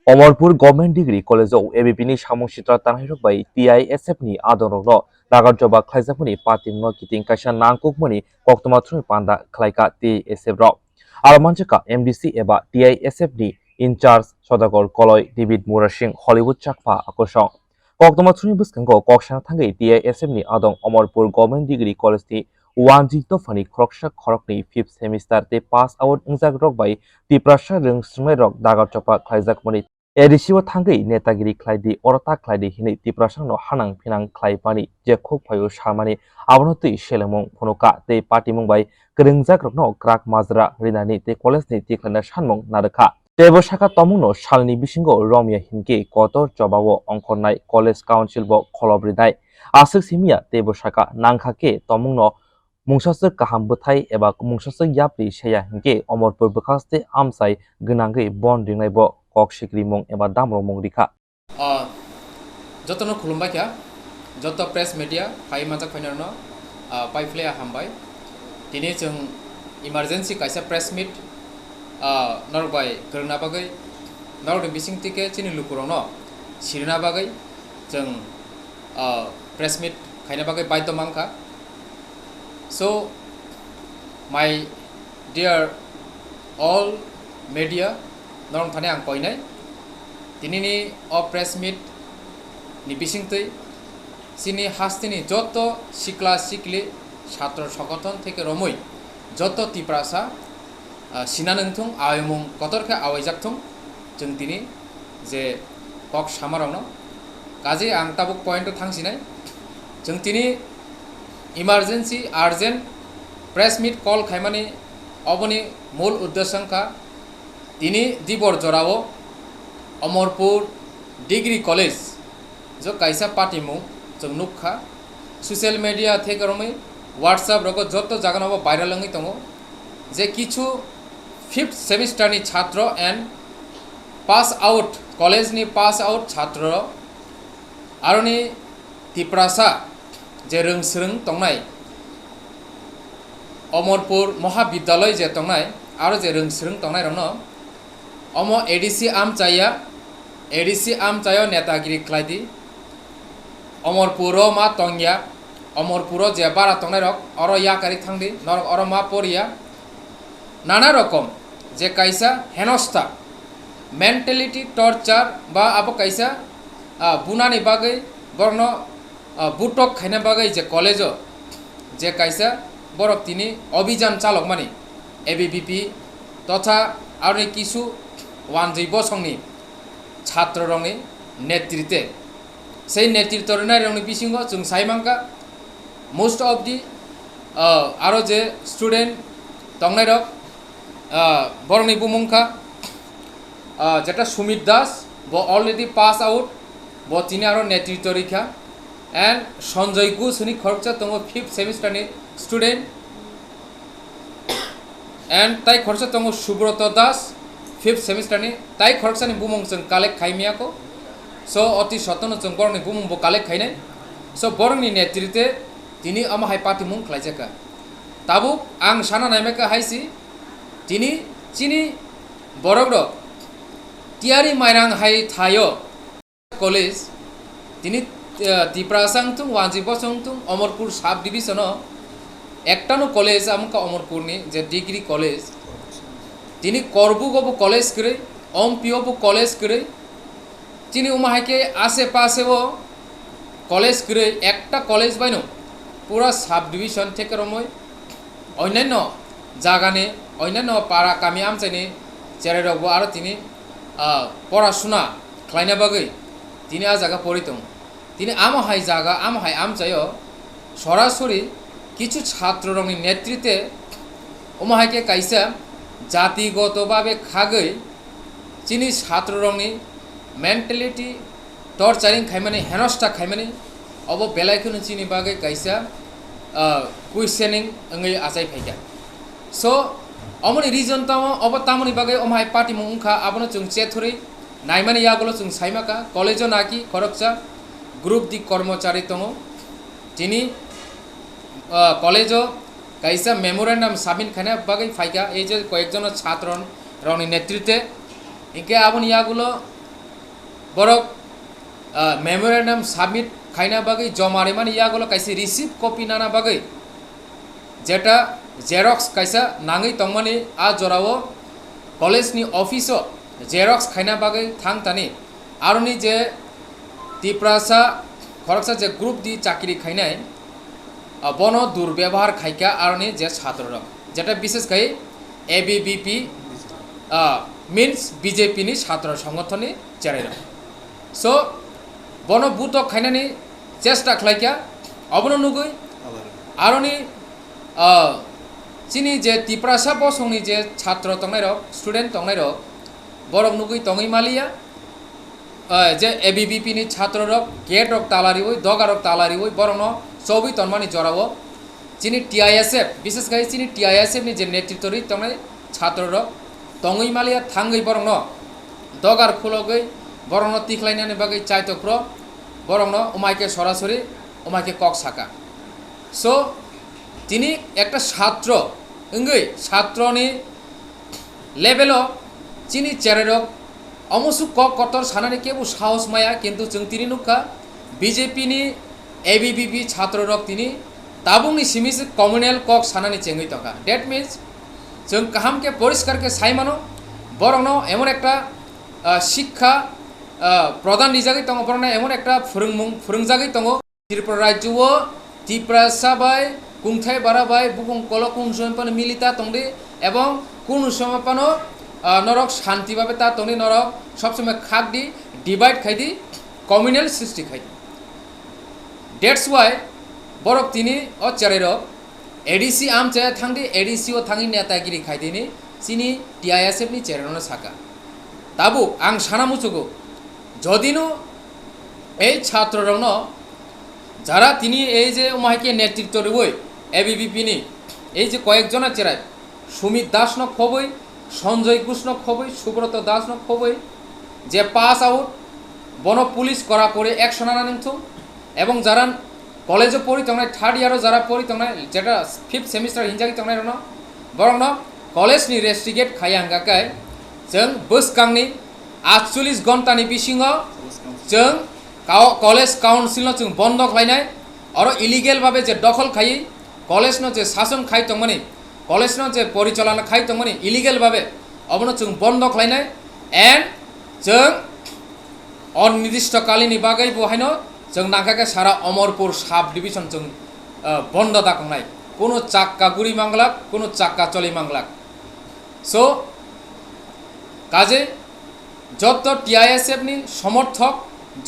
Amarpur Government Degree College of ABP ni samung sitra tanhairok bai TISF ni adorokno nagarjoba khlaijakmani patimno kiting kaisa nangkukmani koktoma panda khlaika TISF rok armanjaka MDC eba TISF ni in charge Sodagor Koloi David Murasing Hollywood chakpa akosong koktoma buskango koksana thangai TISF ni adong Amarpur Government Degree College ni wanji tofani khoroksa khorokni 5th semester te pass out ungjak rok bai Tiprasa rung sungai rok dagarjoba khlaijakmani Edisiwa thangai netagiri khlaidi orota khlaidi hini Tiprasangno hanang phinang khlaipani je khok phayo samani abonotui selemung phonoka tei patimung bai krengjak rokno krak majra rinani te college ni tiklana sanmung nadakha tebo saka tomungno salni bisingo Romia Hinkhe kotor jobao ongkhornai college council bo kholobrinai asuk simia tebo saka nangkhake tomungno mungsasuk kaham bwthai eba mungsasuk yapri seya Hinkhe Amarpur bwkhaste amsai gwnangui bon ringnai bo kok sikri mong eba damro mong rikha jotono khulumbai kya joto press media phai majak phainarno paiflea hambai tini jeng emergency kaisa press meet norbai krna bagai norbai bising tike chini lukurongno sirna bagai jeng press meet khaina bagai baito mangkha. So my dear all media norong thane ang poinai tini ni press meet ni bisingtui sini hastini joto sikla sikli ছাত্র সংগঠন থেকে রমই যত তিপ্রাসা সিনানংথং আয়মং কতরকে আওয়াইজাকথং जों তিনি যে cock সামারংনো কাজে আং তাবুক point থাংसिनाय जों তিনি emergency urgent press meet call খাইমানি অবনি মূল উদ্দেশ্যংকা তিনি দিবর জরাও अमरपुर डिग्री कॉलेज जो कैसा पार्टी मु जों नुखा सोशल मीडिया থেকে রমই व्हाट्सएप रको যত জাগানো ভাইরাল লঙ্গি তঙ্গ যে কিছু 5th সেমিস্টার নি ছাত্র এন্ড পাস আউট কলেজ নি পাস আউট ছাত্র আরনি তিপ্রাসা যে রংসরং তংনাই अमरपुर महाविद्यालय जे तंगनाय आरो जे रंसरं तंगनाय रंनो अमो एडीसी आमचायो नेतागिरि खलाइदि अमरपुर मा तंगिया अमरपुर जे बारा तंगनाय रक अरो याकारि थांदि नरक अरो मा परिया नाना रकम जे काइसा हेनस्था मेंटालिटी टर्चार बा आबो काइसा बुनानि बागै बरनो बुटक खाइना बागै जे कलेज जे काइसा बरफ তিনি অভিযান চালক মানে এবিভিপি তথা আরো কিছু ওয়ানজৈব সংনি ছাত্র রঙে নেতৃত্বে সেই নেতৃত্বের রঙে বিসিঙ্গ जों সাইমাঙ্কা মোস্ট অফ দি আরো যে স্টুডেন্ট তংনাই রক বরংনি বুমুংখা যেটা সুমিত দাস ব অলরেডি পাস আউট ব তিনি আরো নেতৃত্ব রেখা এন্ড সঞ্জয় গু সুনি খরচা তঙ্গ 5th সেমিস্টার নি स्टूडेंट एंड ताई खर्च तंग सुब्रत दास 5th सेमिस्टर नि ताई खर्च नि बुमंग जों कालेक्ट खाइमिया को सो अति सतन जों बरनि बुमंग बो कालेक्ट खाइनाय सो बरनि नेतृत्वे तिनि अमा हाय पार्टी मुं खलाइजाका ताबु आं साना नायमेका हायसि तिनि चिनि बरग्र तियारि माइरां हाय थायो कॉलेज तिनि तिप्रासांथुं वानजि बसंथुं अमरपुर साब डिविजन एकटानो कॉलेज आमका अमरपुरनि जे डिग्री कॉलेज तिनि करबुगबो कॉलेज करे ओमपिओबो कॉलेज करे तिनि उमाहायके आसे पासेबो कॉलेज करे एकटा कॉलेज बायनो पूरा साब डिविजन থেকে রমই অন্যান্য জাগানে অন্যান্য পাড়া কামি আমচাইনি চেরাইরবো আর তিনি পড়াশোনা খাইনা বাগै তিনি আ জায়গা পড়িতং তিনি আমহাই জায়গা আমহাই আমচাইও সরাসরি কিছু ছাত্র রঙি নেতৃত্বে ওমাহাইকে কাইসা জাতিগতভাবে খাগৈ চিনি ছাত্র রঙি মেন্টালিটি टर्चारिंग खाइमाने हेनस्था खाइमाने अब बेलायखौनो चिनि बागै काइसा क्वेश्चनिंग अंगै आजाय फाइका सो अमनि रिजन ताम अब तामनि बागै अमहाय पार्टी मुंखा आबनो जों चेथुरि नाइमाने यागलो जों साइमाका कलेजो नाकि खरकसा ग्रुप दि कर्मचारी तंग तिनि कलेजो काइसा मेमोरेंडम साबिन खाना बागै फाइका এই যে কয়েকজন ছাত্র রনি নেতৃত্বে ইনকে আবন ইয়াগুলো borok memorandum submit খাইনা বাগৈ জমারে মানে ইয়াগুলো কাইছে রিসিভ কপি নানা বাগৈ যেটা জেরক্স কাইসা নাঙै তংমানি আ জরাও কলেজনি অফিসও জেরক্স খাইনা বাগৈ থাংতানি আরনি যে তিপ্রাসা খরকসা যে গ্রুপ দি চাকরি খাইনাই বন দুর্ব্যবহার খাইকা আরনি যে ছাত্ররা যেটা বিশেষ করে এবিবিপি মিন্স বিজেপি নি ছাত্র সংগঠননি চেরাইরা সো বন বুত খাইনানি চেষ্টা খাইকা অবন নুগৈ আরনি চিনি যে তিপ্রাসা বসংনি যে ছাত্র তংনাই রক স্টুডেন্ট তংনাই রক বরক নুগৈ তংই মালিয়া যে এবিবিপি নি ছাত্র রক গেট রক তালারি ওই দগা রক তালারি ওই বরং সবই তন্মানি জড়াবো চিনি টিআইএসএফ বিশেষ করে চিনি টিআইএসএফ নি যে নেতৃত্বরি তংনাই ছাত্র রক তংই মালিয়া থাঙ্গই বরং দগার খুলগৈ বরং তিখলাইনানি বাগৈ চাইতক্র বরং উমাইকে সরাসরি উমাইকে কক সাকা সো তিনি একটা ছাত্র ইংগৈ ছাত্রনি লেভেলও চিনি চেরেরক অমসু কক কতর সানানি কেবু সাহস মায়া কিন্তু जों তিনি নুকা বিজেপি নি এবিবিপি ছাত্ররক তিনি তাবুংনি সিমিস কমিউনাল কক সানানি চেঙ্গৈ তকা দ্যাট মিন্স जों কাহামকে পরিষ্কারকে সাইমানো বরং এমন একটা শিক্ষা প্রদান নিজাগৈ তং বরং এমন একটা ফোরংজাগৈ তং Tripura রাজ্যও Tiprasa by কুংথাই বারাবাই বুকুং call কুং সমাপানো Militão তংদি এবং কুং সমাপানো নরক শান্তিভাবে তা তংদি নরক সবসময় খাক দি ডিভাইড খাইদি কমিউনাল সৃষ্টি খাইদি দ্যাটস ওয়াই বরক তিনি ও চেরাইরক এডিসি আম চায় থাংদি এডিসি ও থাঙি নেতাগিরি খাইদিনি চিনি টিআইএসএফ নি চেরানো সাকা তাবু আং সানামুচুগো যদিনো এই ছাত্ররং যারা তিনি এই যে উমাইকে নেতৃত্ব রবই এবিবিপি নি এই যে কয়েকজনের চেরাই সুমিত দাস ন খবই সঞ্জয় ঘোষ ন খবই সুব্রত দাস ন খবই যে পাস আউট বন পুলিশ করা করে অ্যাকশন আনা নিথ এবং যারা কলেজে পড়ি তংনাই থার্ড ইয়ারও যারা পড়ি তংনাই যেটা ফিফথ সেমিস্টার হিনজাগি তংনাই রন বরং কলেজ নি রেস্ট্রিগেট খাইयांगाकाय जों बोसकांनि 48 घन्टानि बिसिङाव जों कलेज काउन्सिल जों बन्द खालायनाय आरो इलिगेल भावे जे दखल खायि कलेज जे शासन खाय तंमानि कलेज जे परिचालना खाय तंमानि इलिगेल भावे अबनो जों बन्द खालायनाय एन्ड जों अनिर्दिष्टकालिनि बागै बहायनो जों नागाके सारा अमरपुर साब डिविजन जों बन्द दाखांनाय कोनो चाक्का गुरि मांगलाक कोनो चाक्का चलि मांगलाक सो काजे যত টিআইএসএফ নি সমর্থক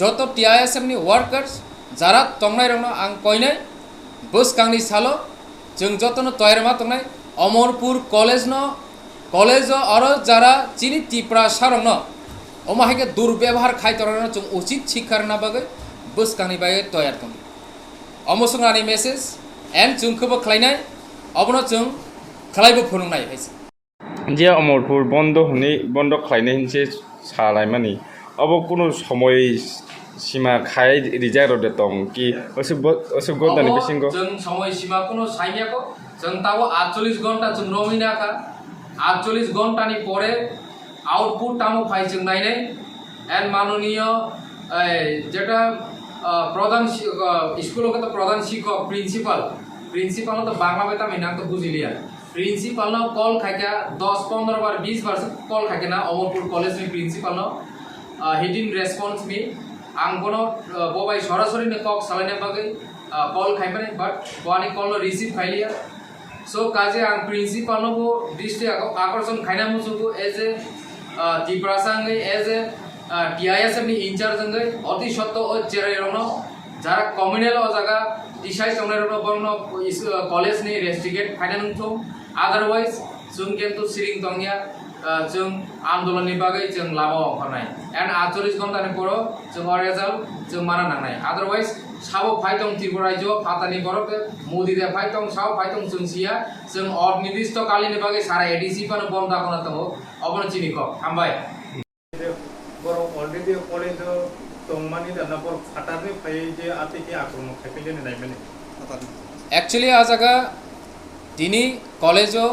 যত টিআইএসএফ নি ওয়ার্কার্স যারা তংনাই রং আং কইনাই বসকাংনি সালো जों যতনো তয়রমা তংনাই অমরপুর কলেজ আরো যারা চিনি তিপ্রাসা রং ওমাহিকে দুর্ব্যবহার খাই তরন जों উচিত শিক্ষার না বাগে বসকাংনি বাগে তয়ার তং অমসংনানি মেসেজ এন্ড जों খবো খাইনাই অবনো जों খালাইবো ফোরংনাই হইছে যে অমরপুর বন্ধ খাইনাই হিনছে সালাইমানি अब कुनो समय सीमा खाय रिजार्व दे दं कि असु गदानि बिसिंगो जों समय सीमा कुनो साइयाको जों ताबो 48 घन्टा जों नमिनाखा 48 घन्टानि परे आउटपुट तामो फाइ जों नायनाय एन्ड माननीय जेटा प्रधान स्कुलको त प्रधान शिक्षक प्रिन्सिपल तो बांग्ला में तामिना तो बुझिलिया प्रिन्सिपल न कॉल खाइका 10 15 बार 20 बार कॉल खाइका ना अमरपुर कॉलेज में प्रिन्सिपल न he didn't respond me ang kono bobai sorasori ne kok salane bagai call khaimane but bani call no receive khailia so kaje ang principal no bo district akorson khaina musugo as a tiprasa ngai as a TISF ni in charge ngai oti sotto o cherai rono jara communal o jaga disai tongnai rono borno college ni restigate khaina nungtho otherwise जों केन्तु सिरिं दंनिया जों आन्दोलननि बागै जों लामा ओंखारनाय end 48 घन्टानि परो जों result जों माना नांनाय अदरवाइज साबो फाइटं त्रिपुरा राज्य फातानि बरके मोदी दे फाइटं साव फाइटं जों सिया जों अनिर्दिष्ट कालिनि बागै सारा एडिसि पानो बम दाखना तंगो अबन चिनिको हामबाय बरो अलरेडी कॉलेज तंमानि दाना पर फाटारनि फाय जे आतिके आक्रमण खाइफैलेनि नायमाने एक्चुअली आजागा दिनी कॉलेजो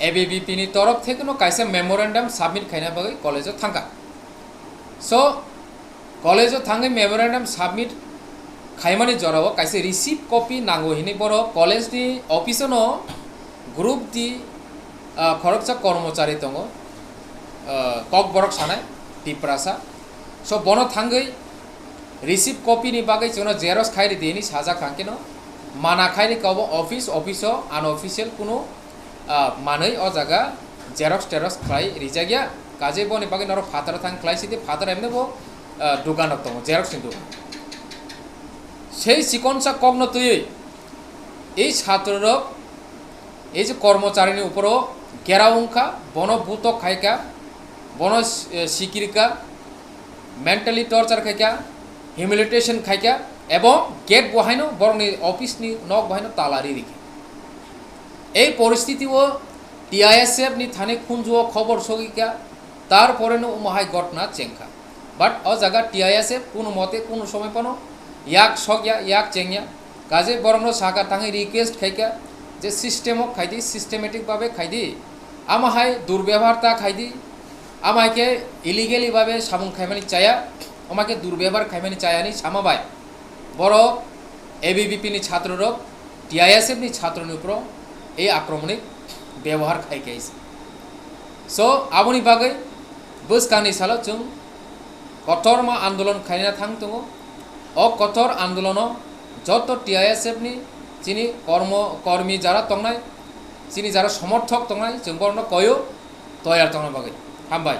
एबिबिपि नि तरफ थेके नो काइसे मेमोरेंडम सबमिट खाइना बागै कॉलेजो थांका सो कलेजो थांगे मेमोरेंडम सबमिट खाइमानि जराव काइसे रिसीव कपि नांगौ हिनि बर कलेज नि ऑफिस नो ग्रुप दि खरकसा कर्मचारी दङ कक बरक सानाय टिप्रासा सो बनो थांगै रिसीव कपि नि बागै जोंनो जेरक्स खाइरि देनि साजा खांकेनो माना खाइरि कब ऑफिस अनऑफिशियल कुनो मानै अ जागा जेरक्स टेरक्स खाइ रिजागिया काजे बनि बागै नरो फादर थां खाइ सिदि फादर एमने बो दुकान दङ जेरक्स नि दुकान সেই চিকনসা কগ্ন তুই এই ছাত্ররক এই যে কর্মচারীর উপরও গেরাউংখা বনভূত খাইকা বন সিকিরিকা মেন্টালি টর্চার খাইকা হিউমিলিটেশন খাইকা এবং গেট বহাইনো বরং অফিসনি নক বহাইনো তালারি রেখে এই পরিস্থিতিও টিআইএসএফ নি থানে খুঁজুও খবর সগিকা তারপরে উমাহাই ঘটনা চেঙ্খা বাট অ জায়গা টিআইএসএফ কোনো মতে কোনো সময় পানো याक सग्या याक चेंग्या काजे बरंनो साका थांगे रिक्वेस्ट खाइका जे सिस्टेम खाइदी सिस्टेमेटिक भावे खाइदी आमाहाय दुर्व्यवहारता खाइदी आमाके इलिगेली भावे सामुं खाइमानि चाया आमाके दुर्व्यवहार खाइमानि चायानि सामाबाय बर एबीवीपी नि छात्ररक टीआईएसएफ नि छात्रनि उपर এই আক্রমণিক ব্যবহার খাইকাইছে সো আবনি বাগै বসকাनि सालो जों कठोरमा आन्दोलन खाइना थां दङ अ कठोर आंदोलन যত টিআইএসএফ नि যিনি কর্মী যারা তংনাই যিনি যারা সমর্থক তংনাই जों बरनो कयो तयार तंना बागै हामबाय।